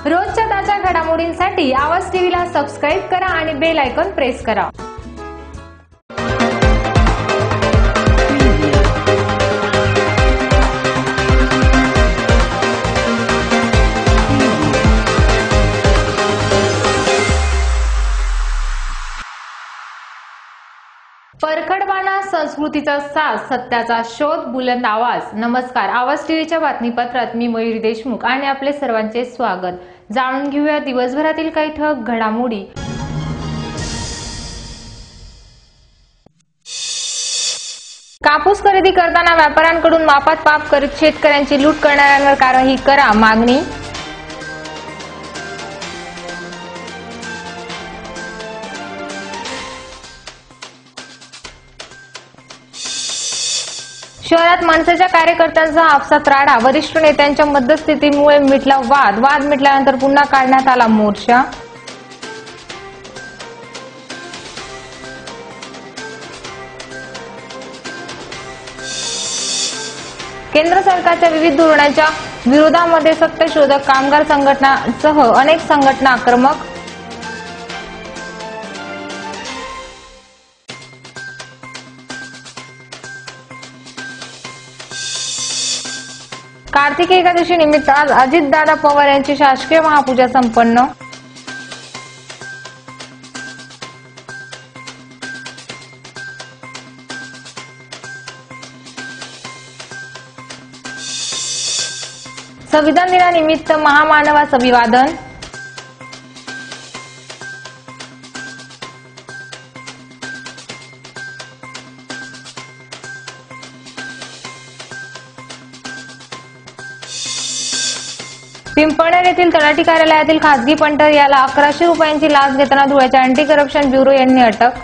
रोजच्या ताज्या घडामोडींसाठी आवाज टीव्हीला सबस्क्राईब करा आणि बेल आयकॉन प्रेस करा। परखडबाणा संस्कृतीचा साज, सत्याचा शोध, बुलंद आवाज। नमस्कार, आवाज टीव्हीच्या बातमीपत्रात मी मयुरी देशमुख आणि आपले सर्वांचे स्वागत। जाणून घेऊया दिवसभरातील काही ठळक घडामोडी। कापूस खरेदी करताना व्यापाऱ्यांकडून मापात माप करीत शेतकऱ्यांची लूट करणाऱ्यांवर कारवाई करा, मागणी। शहरात मनसेच्या कार्यकर्त्यांचा आपसात राडा, वरिष्ठ नेत्यांच्या मध्यस्थीमुळे मिटला वाद मिटल्यानंतर पुन्हा काढण्यात आला मोर्चा। केंद्र सरकारच्या विविध धोरणांच्या विरोधामध्ये सत्यशोधक कामगार संघटनांसह अनेक संघटना आक्रमक। कार्तिकी एकादशी निमित्त आज अजितदादा पवार यांची शासकीय महापूजा संपन्न। संविधान दिनानिमित्त महामानवास अभिवादन। पिंपळनेर येथील तलाठी कार्यालयातील खासगी पंटर याला 1100 रुपयांची लाच घेताना धुळ्याच्या अँटी करप्शन ब्युरो यांनी अटक।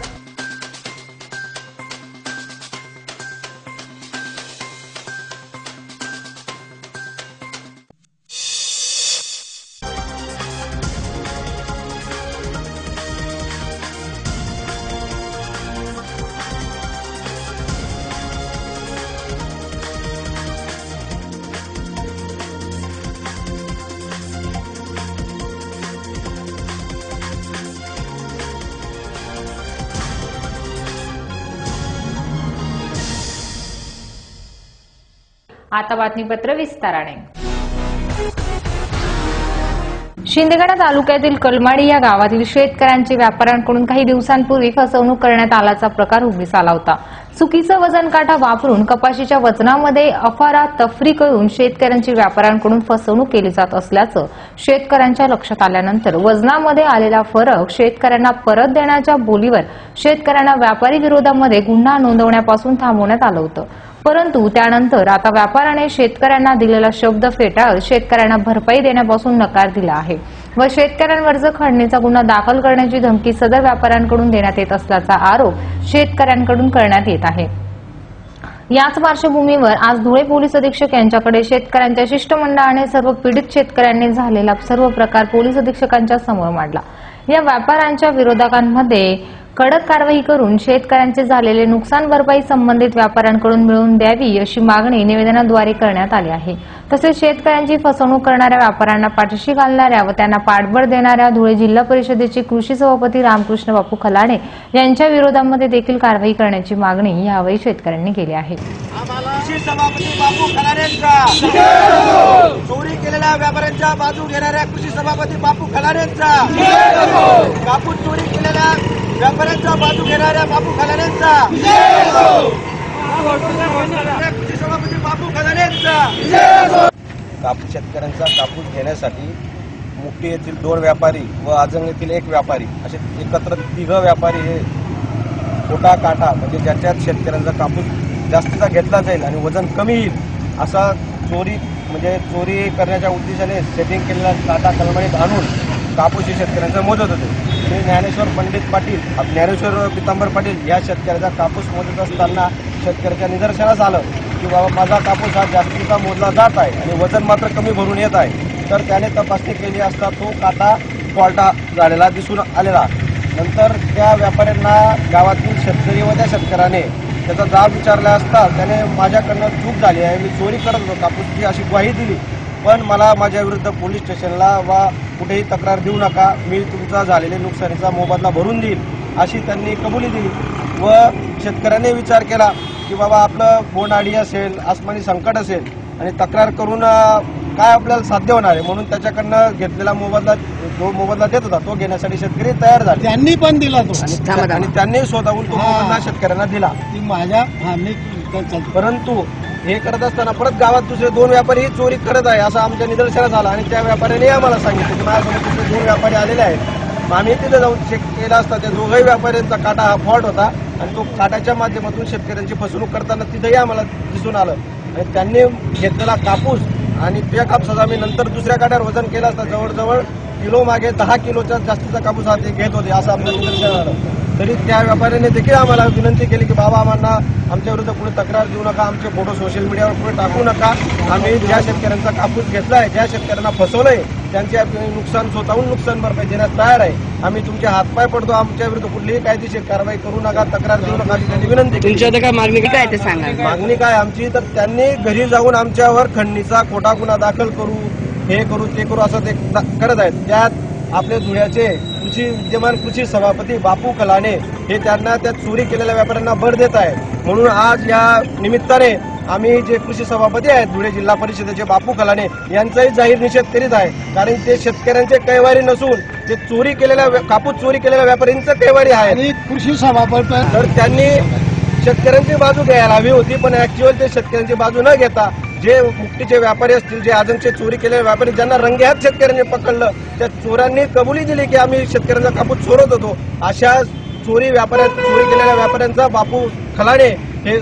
आता बातमीपत्र विस्ताराने। शिंदखेडा तालुक्यातील कलमाडी या गावातील शेतकऱ्यांची व्यापाऱ्यांकडून काही दिवसांपूर्वी फसवणूक करण्यात आल्याचा प्रकार उघडकीस आला होता। चुकीचा वजन काटा वापरून कपाशीच्या वजनामध्ये अफरातफरी करून शेतकऱ्यांची व्यापाऱ्यांकडून फसवणूक केली जात असल्याचं शेतकऱ्यांच्या लक्षात आल्यानंतर वजनामध्ये आलेला फरक शेतकऱ्यांना परत देण्याच्या बोलीवर शेतकऱ्यांना व्यापारी विरोधामध्ये गुन्हा नोंदवण्यापासून थांबवण्यात आलं होतं। परंतु त्यानंतर आता व्यापाऱ्याने शेतकऱ्यांना दिलेला शब्द फेटाळत शेतकऱ्यांना भरपाई देण्यापासून नकार दिला आहे व शेतकऱ्यांवरचा खंडणीचा गुन्हा दाखल करण्याची धमकी सदर व्यापाऱ्यांकडून देण्यात येत असल्याचा आरोप शेतकऱ्यांकडून करण्यात येत आहे। याच पार्श्वभूमीवर आज धुळे पोलीस अधीक्षक यांच्याकडे शेतकऱ्यांच्या शिष्टमंडळाने सर्व पीडित शेतकऱ्यांनी झालेला सर्व प्रकार पोलीस अधीक्षकांच्या समोर मांडला। या व्यापाऱ्यांच्या विरोधकांमध्ये कडक कारवाई करून शेतकऱ्यांचे झालेले नुकसान भरपाई संबंधित व्यापाऱ्यांकडून मिळवून द्यावी अशी मागणी निवेदनाद्वारे करण्यात आली आहे। तसेच शेतकऱ्यांची फसवणूक करणाऱ्या व्यापाऱ्यांना पाठीशी घालणाऱ्या व त्यांना पाठबळ देणाऱ्या धुळे जिल्हा परिषदेचे कृषी सभापती रामकृष्ण बापू खलाणे यांच्या विरोधामध्ये देखील कारवाई करण्याची मागणी यावेळी शेतकऱ्यांनी केली आहे। कृषी सभापती बापू खलाणेंचा चोरी केलेल्या व्यापाऱ्यांच्या बाजू घेणाऱ्या कृषी सभापती बापू खलाणेंचा, कापूस चोरी केलेल्या व्यापाऱ्यांचा बाजू घेणाऱ्या बापू खलाणेंचा, कृषी सभापती बापू खलाणेंचा। कापूस शेतकऱ्यांचा कापूस घेण्यासाठी मुक्टी येथील 2 व्यापारी व आजंग येथील 1 व्यापारी असे एकत्र 3 व्यापारी हे खोटा काटा म्हणजे ज्याच्यात शेतकऱ्यांचा कापूस जास्तीचा घेतला जाईल आणि वजन कमी येईल असा चोरी करण्याच्या उद्देशाने सेटिंग केलेला काटा कलमाडीत आणून कापूस हे शेतकऱ्यांचा मोजत होते। श्री ज्ञानेश्वर पंडित पाटील, ज्ञानेश्वर पितांबर पाटील या शेतकऱ्याचा कापूस मोजत असताना शेतकऱ्याच्या निदर्शनास आलं की बाबा माझा कापूस हा जास्तीचा मोजला जात आहे आणि वजन मात्र कमी भरून येत आहे। तर त्याने तपासणी केली असता तो काटा फॉल्टा झालेला दिसून आलेला। नंतर त्या व्यापाऱ्यांना गावातील शेतकरी व त्या शेतकऱ्याने त्याचा जाब विचारला असता त्याने माझ्याकडनं चूक झाली आहे, मी चोरी करत होतो कापूसची अशी ग्वाही दिली। पण मला माझ्या विरुद्ध पोलीस स्टेशनला वा कुठेही तक्रार देऊ नका, मी तुमचा झालेल्या नुकसानीचा मोबदला भरून देईल अशी त्यांनी कबुली दिली. व शेतकऱ्यांनी विचार केला की बाबा आपलं बोंडअळी असेल, आसमानी संकट असेल आणि तक्रार करून काय आपल्याला साध्य होणार आहे, म्हणून त्याच्याकडनं घेतलेला मोबदला जो मोबदला देत होता तो घेण्यासाठी शेतकरी तयार झाले. त्यांनी पण दिला तो आणि त्यांनी स्वतःहून तो मोबदला शेतकऱ्यांना दिला. परंतु हे करत असताना परत गावात दुसरे 2 व्यापारी चोरी करत आहे असं आमच्या निदर्शनास आलं आणि त्या व्यापाऱ्याने आम्हाला सांगितलं की माझ्यासमोर दुसरे 2 व्यापारी आलेले आहेत. आम्ही तिथे जाऊन चेक केला असता त्या दोघंही व्यापाऱ्यांचा काटा हा फॉल्ट होता आणि तो काटाच्या माध्यमातून शेतकऱ्यांची फसवणूक करताना तिथेही आम्हाला दिसून आलं. आणि त्यांनी घेतलेला कापूस आणि त्या कापसाचा आम्ही नंतर दुसऱ्या काट्यावर वजन केलं असता जवळजवळ किलो मागे 10 किलोचा जास्तीचा कापूस हा ते घेत होते असं आमच्या निदर्शनास आलं. तरी त्या व्यापाऱ्याने देखील आम्हाला विनंती केली की बाबा आम्हाला आमच्या विरुद्ध पुढे तक्रार देऊ नका, आमचे फोटो सोशल मीडियावर पुढे टाकू नका. आम्ही ज्या शेतकऱ्यांचा कापूस घेतलाय, ज्या शेतकऱ्यांना फसवलंय त्यांचे नुकसान स्वतःहून नुकसान भरपाई देण्यास तयार आहे. आम्ही तुमचे हातपाय पडतो, आमच्या विरुद्ध कुठलीही कायदेशीर कारवाई करू नका, तक्रार देऊ नका अशी त्यांनी विनंती केली. तुमच्या काय मागणी काय ते सांगा. मागणी काय आमची, तर त्यांनी घरी जाऊन आमच्यावर खंडणीचा खोटा गुन्हा दाखल करू, हे करू ते करू असं ते करत आहेत. त्यात आपले धुळ्याचे विद्यमान कृषी सभापती बापू खलाणे हे त्यांना त्या चोरी केलेल्या व्यापाऱ्यांना बळ देत आहे. म्हणून आज या निमित्ताने आम्ही जे कृषी सभापती आहेत धुळे जिल्हा परिषदेचे बापू खलाणे यांचाही जाहीर निषेध करीत आहे. कारण ते शेतकऱ्यांचे कैवारी नसून ते चोरी केलेल्या कापूस चोरी केलेल्या व्यापाऱ्यांचं कैवारी आहे. कृषी सभापती तर त्यांनी शेतकऱ्यांची बाजू घ्यायला हवी होती, पण ऍक्च्युअल ते शेतकऱ्यांची बाजू न घेता जे मुक्तीचे व्यापारी असतील, जे आजमचे चोरी केलेले व्यापारी ज्यांना रंगेहात शेतकऱ्यांनी पकडलं, त्या चोरांनी कबुली दिली की आम्ही शेतकऱ्यांचा कापूस चोरत होतो. अशा चोरी केलेल्या व्यापाऱ्यांचा बापू खलाणे हे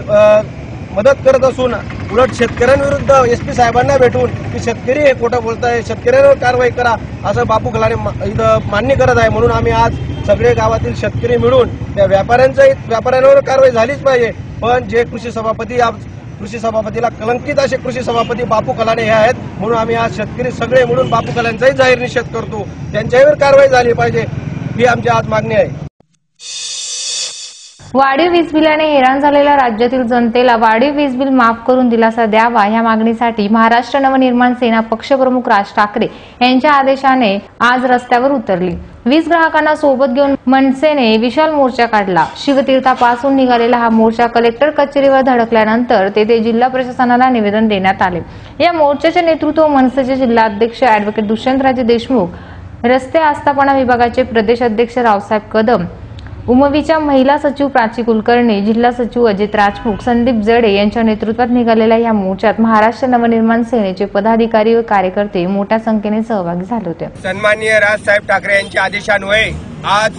मदत करत असून उलट शेतकऱ्यांविरुद्ध एसपी साहेबांना भेटून की शेतकरी हे खोटं बोलताय, शेतकऱ्यांवर कारवाई करा असं बापू खलाणे इथं मान्य करत आहे. म्हणून आम्ही आज सगळे गावातील शेतकरी मिळून त्या व्यापाऱ्यांवर कारवाई झालीच पाहिजे. पण जे कृषी सभापतीला कलंकित असे कृषी सभापती बापू खलाणे हे आहेत. म्हणून आम्ही आज शेतकरी सगळे मिळून बापू खलाण्यांचाही जाहीर निषेध करतो. त्यांच्यावर कारवाई झाली पाहिजे ही आमची आज मागणी आहे. वाढीव वीज बिलाने हैराण झालेल्या राज्यातील जनतेला वाढीव वीज बिल माफ करून दिलासा द्यावा या मागणीसाठी महाराष्ट्र नवनिर्माण सेना पक्षप्रमुख राज ठाकरे यांच्या आदेशाने आज रस्त्यावर उतरली. वीज ग्राहकांना सोबत घेऊन मनसेने विशाल मोर्चा काढला. शिवतीर्थापासून निघालेला हा मोर्चा कलेक्टर कचेरीवर धडकल्यानंतर तेथे जिल्हा प्रशासनाला निवेदन देण्यात आले. या मोर्चाचे नेतृत्व मनसेचे जिल्हाध्यक्ष अॅडव्होकेट दुष्यंतराजे देशमुख, रस्ते आस्थापना विभागाचे प्रदेश अध्यक्ष रावसाहेब कदम, उमवीच्या महिला सचिव प्राची कुलकर्णी, जिल्हा सचिव अजित राजपूत, संदीप जडे यांच्या नेतृत्वात निघालेल्या या मोर्चात महाराष्ट्र नवनिर्माण सेनेचे पदाधिकारी व कार्यकर्ते मोठ्या संख्येने सहभागी झाले होते. सन्माननीय राजसाहेब ठाकरे यांच्या आदेशान्वये आज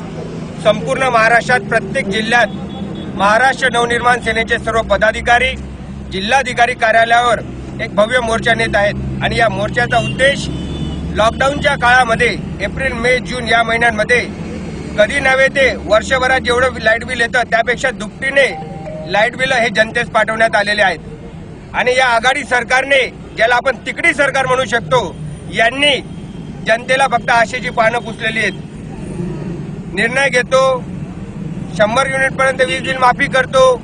संपूर्ण महाराष्ट्रात प्रत्येक जिल्ह्यात महाराष्ट्र नवनिर्माण सेनेचे सर्व पदाधिकारी जिल्हाधिकारी कार्यालयावर एक भव्य मोर्चा नेत आहेत. आणि या मोर्चाचा उद्देश लॉकडाऊनच्या काळामध्ये एप्रिल, मे, जून या महिन्यांमध्ये कधी नव्हे ते वर्षभरात जेवढं लाईट बिल येतं त्यापेक्षा दुपटीने लाईट बिल हे जनतेस पाठवण्यात आलेले आहेत. आणि या आघाडी सरकारने, ज्याला आपण तिकडी सरकार म्हणू शकतो, यांनी जनतेला फक्त आशेची पानं पुसलेली आहेत. निर्णय घेतो, 100 युनिट पर्यंत वीज बिल माफी करतो,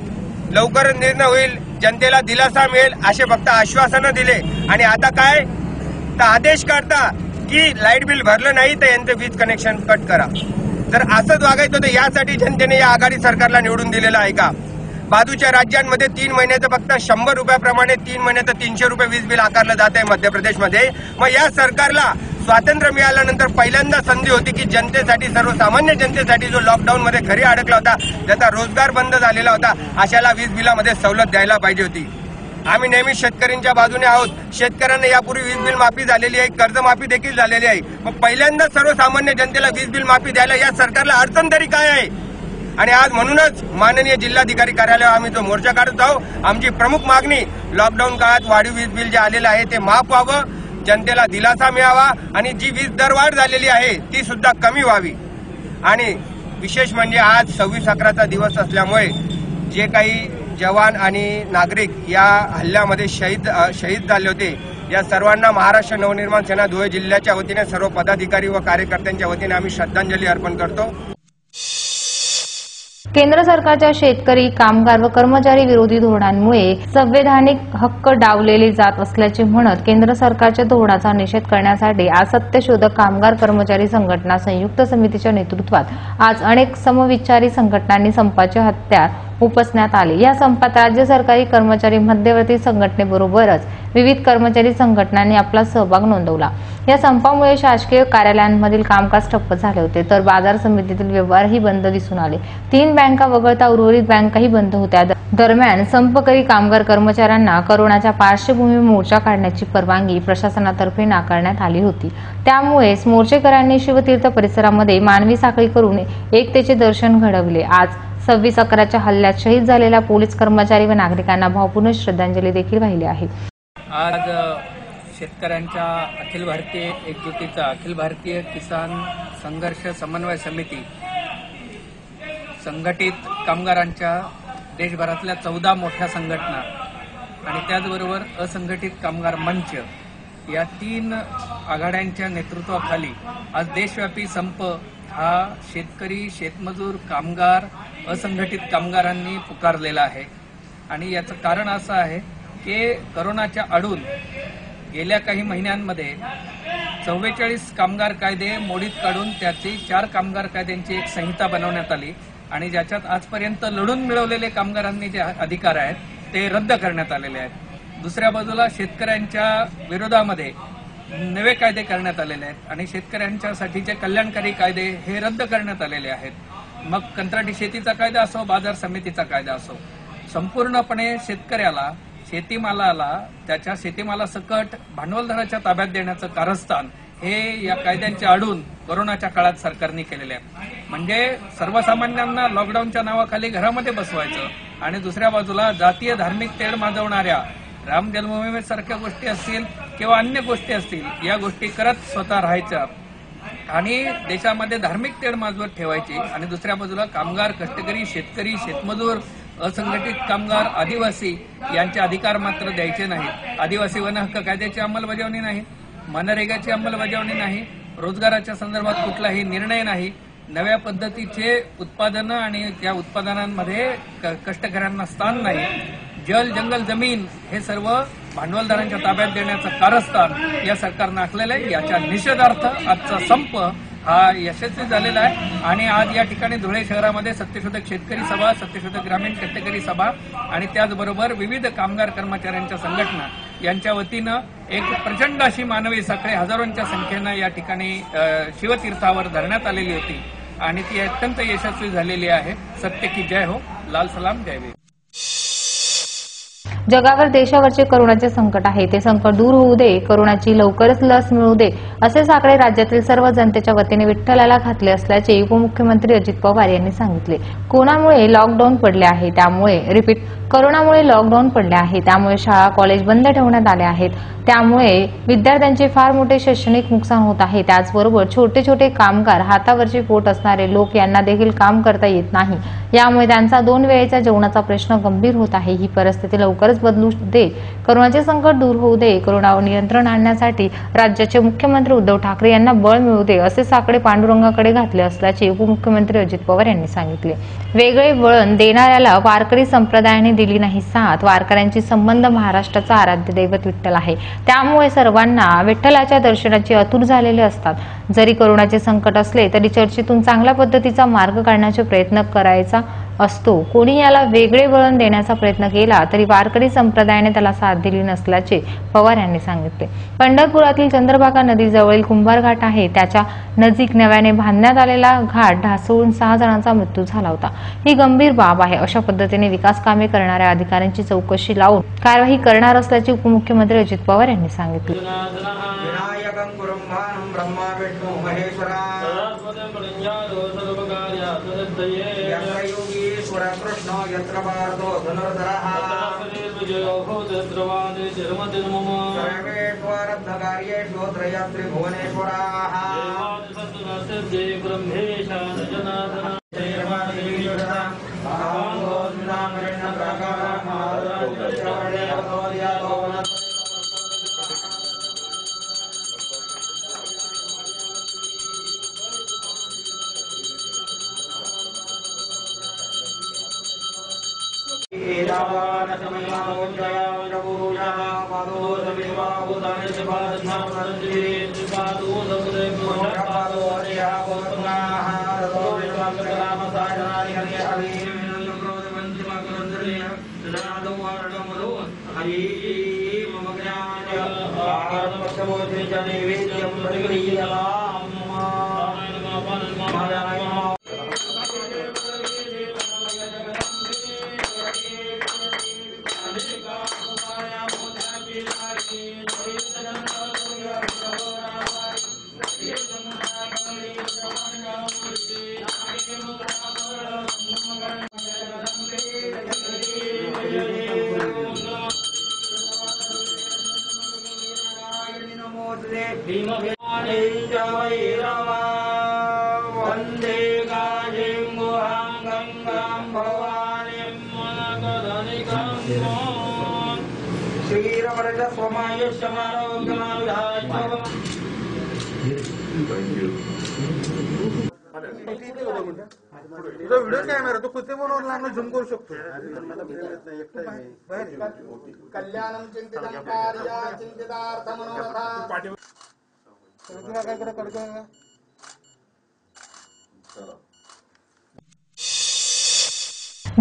लवकरच निर्णय होईल, जनतेला दिलासा मिळेल असे फक्त आश्वासनं दिले. आणि आता काय तर आदेश काढता की लाईट बिल भरलं नाही तर यांचं वीज कनेक्शन कट करा. जर असंच वागायचं होतं यासाठी जनतेने या आघाडी सरकारला निवडून दिलेलं आहे का? बाजूच्या राज्यांमध्ये 3 महिन्याचं फक्त 100 रुपयाप्रमाणे 3 महिन्याचं 300 रुपये वीज बिल आकारलं जात आहे मध्य प्रदेशमध्ये. मग या सरकारला स्वातंत्र्य मिळाल्यानंतर पहिल्यांदा संधी होती की जनतेसाठी, सर्वसामान्य जनतेसाठी जो लॉकडाऊनमध्ये घरी अडकला होता, ज्याचा रोजगार बंद झालेला होता, अशाला वीज बिलामध्ये सवलत द्यायला पाहिजे होती. आम्ही नेहमी शेतकऱ्यांच्या बाजूने आहोत. शेतकऱ्यांना यापूर्वी वीज बिल माफी झालेली आहे, कर्जमाफी देखील झालेली आहे. मग पहिल्यांदा सर्वसामान्य जनतेला वीज बिल माफी द्यायला या सरकारला अडचण तरी काय आहे? आणि आज म्हणूनच माननीय जिल्हाधिकारी कार्यालयावर आम्ही जो मोर्चा काढत आहोत. आमची प्रमुख मागणी लॉकडाऊन काळात वाढीव वीज बिल जे आलेलं आहे ते माफ व्हावं, जनतेला दिलासा मिळावा आणि जी वीज दरवाढ झालेली आहे ती सुद्धा कमी व्हावी. आणि विशेष म्हणजे आज 26/11चा दिवस असल्यामुळे जे काही जवान आणि नागरिक या हल्ल्यामध्ये शहीद झाले होते, या सर्वांना महाराष्ट्र नवनिर्माण सेना धुळे जिल्ह्याच्या वतीने सर्व पदाधिकारी व कार्यकर्त्यांच्या वतीने आम्ही श्रद्धांजली अर्पण करतो. केंद्र सरकारच्या शेतकरी, कामगार व कर्मचारी विरोधी धोरणांमुळे संवैधानिक हक्क डावलेले जात असल्याचे म्हणत केंद्र सरकारच्या धोरणाचा निषेध करण्यासाठी आज सत्यशोधक कामगार कर्मचारी संघटना संयुक्त समितीच्या नेतृत्वात आज अनेक समविचारी संघटनांनी संपाचे हत्यार उपसण्यात आले। या संपात राज्य सरकारी कर्मचारी मध्यवर्ती संघटनेबरोबरच विविध कर्मचारी संघटनांनी आपला सहभाग नोंदवला। या संपामुळे शासकीय कार्यालयांमधील कामकाज ठप्प झाले होते, तर बाजार समितीतील व्यवहारही बंद दिसून आले। 3 बँका वगळता उर्वरित बँकाही बंद होत्या। दरम्यान संपकरी कामगार कर्मचाऱ्यांना कोरोनाच्या पार्श्वभूमीवर मोर्चा काढण्याची परवानगी प्रशासनातर्फे नाकारण्यात आली होती। त्यामुळेच मोर्चेकऱ्यांनी शिवतीर्थ परिसरामध्ये मानवी साखळी करून एकतेचे दर्शन घडवले। आज 26/11च्या हल्ल्यात शहीद झालेल्या पोलीस कर्मचारी व नागरिकांना भावपूर्ण श्रद्धांजली देखील वाहिली आहे। आज शेतकऱ्यांच्या अखिल भारतीय एकजुटीचा अखिल भारतीय किसान संघर्ष समन्वय समिती, संघटित कामगारांच्या देशभरातल्या 14 मोठ्या संघटना आणि त्याचबरोबर असंघटित कामगार मंच या 3 आघाड्यांच्या नेतृत्वाखाली आज देशव्यापी संप हा शेतकरी, शेतमजूर, कामगार, असंघटित कामगारांनी पुकारलेला आहे। आणि याचं कारण असं आहे की कोरोनाच्या आडून गेल्या काही महिन्यांमध्ये 44 कामगार कायदे मोडीत काढून त्याची 4 कामगार कायद्यांची एक संहिता बनवण्यात आली आणि ज्याच्यात आजपर्यंत लढून मिळवलेले कामगारांनी जे अधिकार आहेत ते रद्द करण्यात आलेले आहेत। दुसऱ्या बाजूला शेतकऱ्यांच्या विरोधामध्ये नवे कायदे करण्यात आलेले आहेत आणि शेतकऱ्यांच्यासाठीचे कल्याणकारी कायदे हे रद्द करण्यात आलेले आहेत। मग कंत्राटी शेतीचा कायदा असो, बाजार समितीचा कायदा असो, संपूर्णपणे शेतकऱ्याला शेतीमालाला त्याच्या शेतीमालासकट भांडवलदाराच्या ताब्यात देण्याचं कारस्थान हे या कायद्यांच्या आडून कोरोनाच्या काळात सरकारने केलेले आहे। म्हणजे सर्वसामान्यांना लॉकडाऊनच्या नावाखाली घरामध्ये बसवायचं आणि दुसऱ्या बाजूला जातीय धार्मिक तेढ माजवणाऱ्या राम जन्मभूमीसारख्या गोष्टी असतील किंवा अन्य गोष्टी असतील, या गोष्टी करत स्वतः राहायच्या आणि देशामध्ये धार्मिक तेढ माजवत ठेवायची आणि दुसऱ्या बाजूला कामगार, कष्टकरी, शेतकरी, शेतमजूर, असंघटित कामगार, आदिवासी यांचे अधिकार मात्र द्यायचे नाहीत। आदिवासी वन हक्क कायद्याची अंमलबजावणी नाही, मनरेगाची अंमलबजावणी नाही, रोजगाराच्या संदर्भात कुठलाही निर्णय नाही, नव्या पद्धतीचे उत्पादनं आणि त्या उत्पादनांमध्ये कष्टकऱ्यांना स्थान नाही, जल, जंगल, जमीन हे सर्व भांडवलदारांच्या ताब्यात देण्याचं कारस्थान या सरकारनं आखलेलं आहे। याच्या निषेधार्थ आजचा संप हा यशस्वी झालेला आहे आणि आज या ठिकाणी धुळे शहरामध्ये सत्यशोधक शेतकरी सभा, सत्यशोधक ग्रामीण कष्टकरी सभा आणि त्याचबरोबर विविध कामगार कर्मचाऱ्यांच्या संघटना यांच्या वतीनं एक प्रचंड अशी मानवी साखळी हजारोंच्या संख्येनं या ठिकाणी शिवतीर्थावर धरण्यात आलेली होती आणि ती अत्यंत यशस्वी झालेली आहे। सत्य की जय हो, लाल सलाम, जय वीर। जगावर देशावरचे कोरोनाचे संकट आहे, ते संकट दूर होऊ दे, कोरोनाची लवकरच लस मिळू दे, असे साकडे राज्यातील सर्व जनतेच्या वतीने विठ्ठलाला घातले असल्याचे उपमुख्यमंत्री अजित पवार यांनी सांगितले। कोरोनामुळे लॉकडाऊन पडले आहे, त्यामुळे शाळा, कॉलेज बंद ठेवण्यात आले आहेत, त्यामुळे विद्यार्थ्यांचे फार मोठे शैक्षणिक नुकसान होत आहे। त्याचबरोबर छोटे छोटे कामगार, हातावरचे पोट असणारे लोक यांना देखील काम करता येत नाही, यामुळे त्यांचा 2 वेळेच्या जेवणाचा प्रश्न गंभीर होत आहे। ही परिस्थिती लवकरच बदलू दे, कोरोनाचे संकट दूर होऊ दे, कोरोनावर नियंत्रण आणण्यासाठी राज्याचे मुख्यमंत्री उद्धव ठाकरे यांना बळ मिळू दे, असे साकडे पांडुरंगाकडे घातले असल्याचे उपमुख्यमंत्री अजित पवार यांनी सांगितले। वेगळे वळण देणाऱ्याला वारकरी संप्रदायाने दिली नाही साथ, वारकऱ्यांची संबंध महाराष्ट्राचा आराध्य दैवत विठ्ठल आहे, त्यामुळे सर्वांना विठ्ठलाच्या दर्शनाची आतुर झालेले असतात। जरी कोरोनाचे संकट असले तरी चर्चेतून चांगल्या पद्धतीचा मार्ग काढण्याचे प्रयत्न करायचा असतो। कोणी याला वेगळे वळण देण्याचा प्रयत्न केला तरी वारकरी संप्रदायाने त्याला साथ दिली नसल्याचे पवार यांनी सांगितले। पंढरपुरातील चंद्रभागा नदीजवळील कुंभार घाट आहे, त्याच्या नजीक नव्याने बांधण्यात आलेला घाट ढासळून 6 जणांचा मृत्यू झाला होता। ही गंभीर बाब आहे। अशा पद्धतीने विकास कामे करणाऱ्या अधिकाऱ्यांची चौकशी लावून कारवाई करणार असल्याचे उपमुख्यमंत्री अजित पवार यांनी सांगितले। कृष्ण यत्र पार्थो धनुर्धरः सर्वेष्वरत्नकार्येषु त्रयस्त्रि भुवनेश्वराः वंदे गाजिं गुहां गंगां भवानीं मनकधनिकां श्रीरमण स्वमाय तुझा व्हिडिओ कॅमेरा तो कुठे बनवला झूम करू शकतो. कल्याणं चिंतितं कार्या चिंतितार्थ मनोरथा काय करा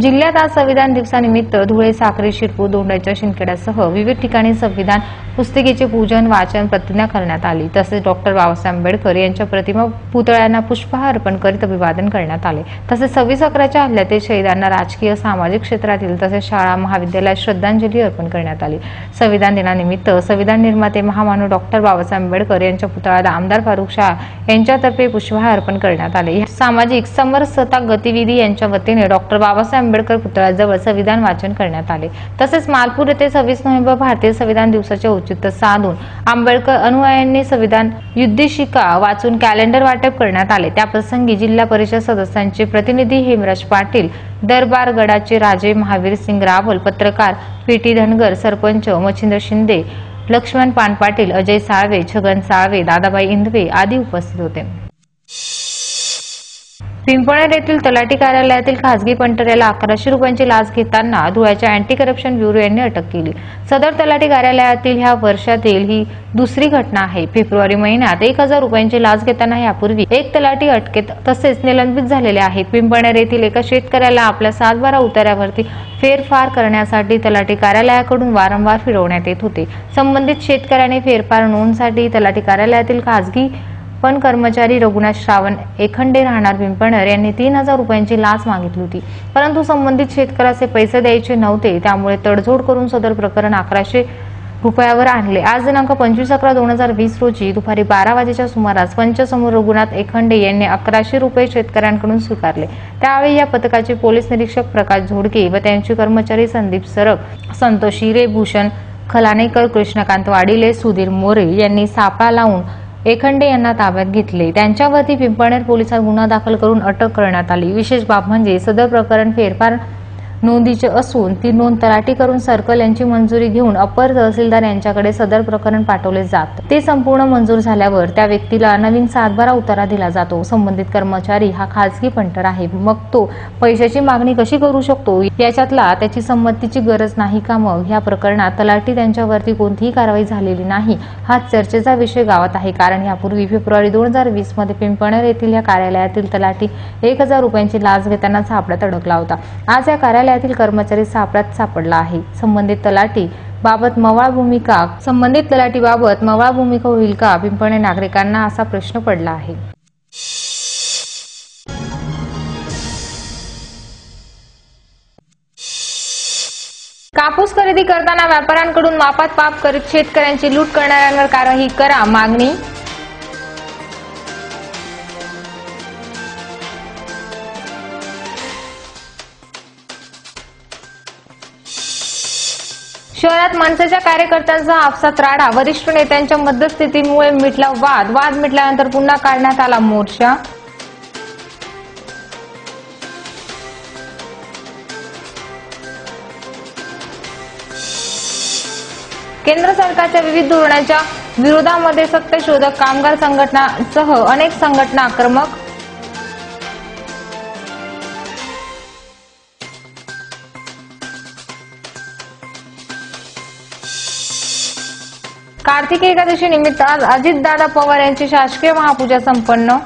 जिल्ह्यात आज संविधान दिवसानिमित्त धुळे, साक्री, शिरपूर, दोंडाईच्या शिंदखेड्यासह विविध ठिकाणी संविधान पुस्तिकेचे पूजन, वाचन, प्रतिज्ञा करण्यात आली. तसेच डॉक्टर बाबासाहेब आंबेडकर यांच्या प्रतिमा पुतळ्यांना पुष्पहार अर्पण करीत अभिवादन करण्यात आले. तसेच 26/11च्या हल्ल्यातील शहीदांना राजकीय, सामाजिक क्षेत्रातील तसेच शाळा, महाविद्यालयात श्रद्धांजली अर्पण करण्यात आली. संविधान दिनानिमित्त संविधान निर्माते महामानव डॉक्टर बाबासाहेब आंबेडकर यांच्या पुतळ्याला आमदार फारुख शाह यांच्यातर्फे पुष्पहार अर्पण करण्यात आले. सामाजिक समरसता गतिविधी यांच्या वतीने डॉक्टर बाबासाहेब आंबेडकर पुतळ्याजवळ संविधान वाचन करण्यात आले. तसेच मालपूर येथे 26 नोव्हेंबर भारतीय संविधान दिवसाचे औचित्य साधून आंबेडकर अनुयायांनी संविधान युद्धशिका वाचून कॅलेंडर वाटप करण्यात आले. त्याप्रसंगी जिल्हा परिषद सदस्यांचे प्रतिनिधी हेमराज पाटील, दरबारगडाचे राजे महावीर सिंग रावल, पत्रकार पीटी धनगर, सरपंच मच्छिंद्र शिंदे, लक्ष्मण पानपाटील, अजय साळवे, छगन साळवे, दादाबाई इंदवे आदी उपस्थित होते. पिंपळनेर येथील तलाठी कार्यालयातील खासगी पंटऱ्याला 1100 रुपयांची लाच घेताना धुळ्याच्या अँटी करप्शन ब्युरो यांनी अटक केली. सदर तलाठी कार्यालयातील ह्या वर्षातील ही दुसरी घटना आहे. फेब्रुवारी महिन्यात 1000 रुपयांची लाच घेताना यापूर्वी एक तलाठी अटकेत तसेच निलंबित झालेले आहेत. पिंपळनेर येथील एका शेतकऱ्याला आपल्या 7/12 उतार्यावरती फेरफार करण्यासाठी तलाठी कार्यालयाकडून वारंवार फिरवण्यात येत होते. संबंधित शेतकऱ्याने फेरफार नोंदसाठी तलाठी कार्यालयातील खासगी पण कर्मचारी रघुनाथ श्रावण एखंडे राहणार पिंपळनेर यांनी 3000 रुपयांची लाच मागितली होती. परंतु संबंधित शेतकऱ्याचे पैसे द्यायचे नव्हते. त्यामुळे तडजोड करून सदर प्रकरण 1100 रुपयावर आणले. आज दिनांक 25/11/2020 रोजी दुपारी 12 वाजेच्या सुमारास पंचसमोर रघुनाथ एखंडे यांनी 1100 रुपये शेतकऱ्यांकडून स्वीकारले. त्यावेळी या पथकाचे पोलीस निरीक्षक प्रकाश झोडके व त्यांचे कर्मचारी संदीप सरग, संतोष हिरे, भूषण खलानेकर, कृष्णकांत वाडिले, सुधीर मोरे यांनी सापळा लावून एखंडे यांना ताब्यात घेतले. त्यांच्यावरती पिंपळनेर पोलिसात गुन्हा दाखल करून अटक करण्यात आली. विशेष बाब म्हणजे सदर प्रकरण फेरफार नोंदीचे असून ती नोंद तलाठी करून सर्कल यांची मंजुरी घेऊन अपर तहसीलदार यांच्याकडे सदर प्रकरण पाठवले जात. ते संपूर्ण मंजूर झाल्यावर त्या व्यक्तीला नवीन 7/12 उतारा दिला जातो. संबंधित कर्मचारी हा खासगी पंटर आहे, मग तो पैशाची मागणी कशी करू शकतो याच्यातला त्याची संमतीची गरज नाही का? मग या प्रकरणात तलाठी त्यांच्यावरती कोणतीही कारवाई झालेली नाही हा चर्चेचा विषय गावात आहे. कारण यापूर्वी फेब्रुवारी 2020 मध्ये पिंपळनेर येथील या कार्यालयातील तलाठी 1000 रुपयांची लाच घेताना सापळ्यात अडकला होता. आज या कार्यालयातील कर्मचारी सापळ्यात सापडला आहे. संबंधित तलाठी बाबत मवाळ भूमिका होईल का? पिंपळनेर नागरिकांना असा प्रश्न पडला आहे. कापूस खरेदी करताना व्यापाऱ्यांकडून मापात माप करीत शेतकऱ्यांची लूट करणाऱ्यांवर कारवाई करा मागणी. शहरात मनसेच्या कार्यकर्त्यांचा आपसात राडा. वरिष्ठ नेत्यांच्या मध्यस्थीमुळे मिटला वाद मिटल्यानंतर पुन्हा काढण्यात आला मोर्चा. केंद्र सरकारच्या विविध धोरणांच्या विरोधामध्ये सत्यशोधक कामगार संघटनांसह अनेक संघटना आक्रमक. कार्तिकी एकादशी निमित्त आज अजितदादा पवार यांची शासकीय महापूजा संपन्न.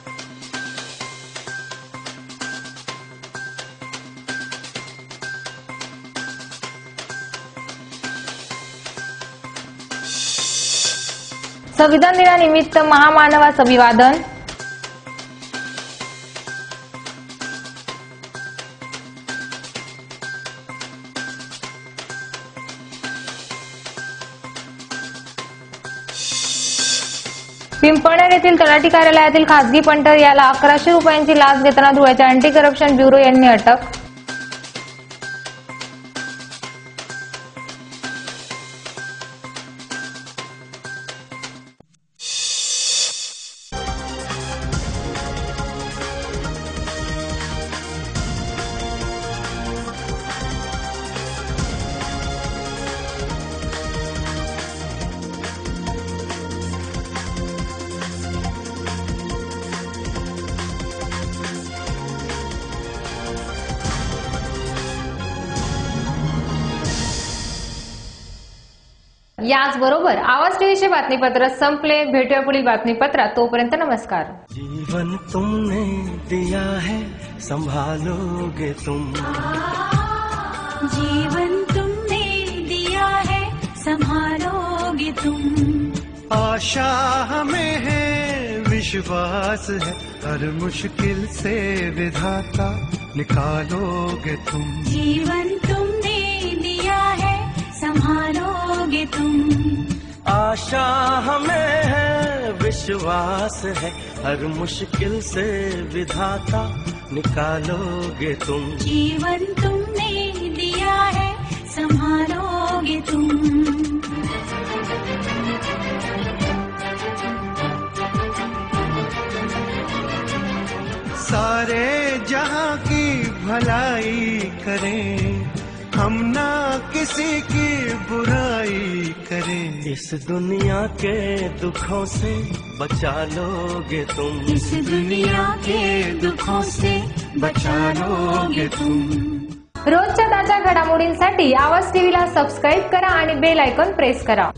संविधान दिनानिमित्त महामानवास अभिवादन. पिंपळनेर येथील तलाठी कार्यालयातील खासगी पंटर याला 1100 रुपयांची लाच घेताना धुळ्याच्या अँटी करप्शन ब्युरो यांनी अटक. याचबरोबर आवाज टीव्हीचे बातमीपत्र संपले. भेटूया पुढील बातमीपत्रात. तोपर्यंत नमस्कार. जीवन तुमने दिया है संभालोगे तुम. जीवन तुमने दिया है संभालोगे तुम. आशा हमें है विश्वास है हर मुश्किल से विधाता निकालोगे तुम. जीवन तुमने दिया है संभालोगे तुम. आशा हमें है विश्वास है हर मुश्किल से विधाता निकालोगे तुम. जीवन तुमने दिया है संभालोगे तुम. सारे जहां की भलाई करें हम ना किसी की बुराई करें. इस दुनिया के दुखों से बचा लोगे तुम. इस दुनिया के दुखों से बचा लोगे तुम. रोजच्या ताज्या घडामोडींसाठी आवाज टीव्हीला सबस्क्राईब करा आणि बेल आयकॉन प्रेस करा.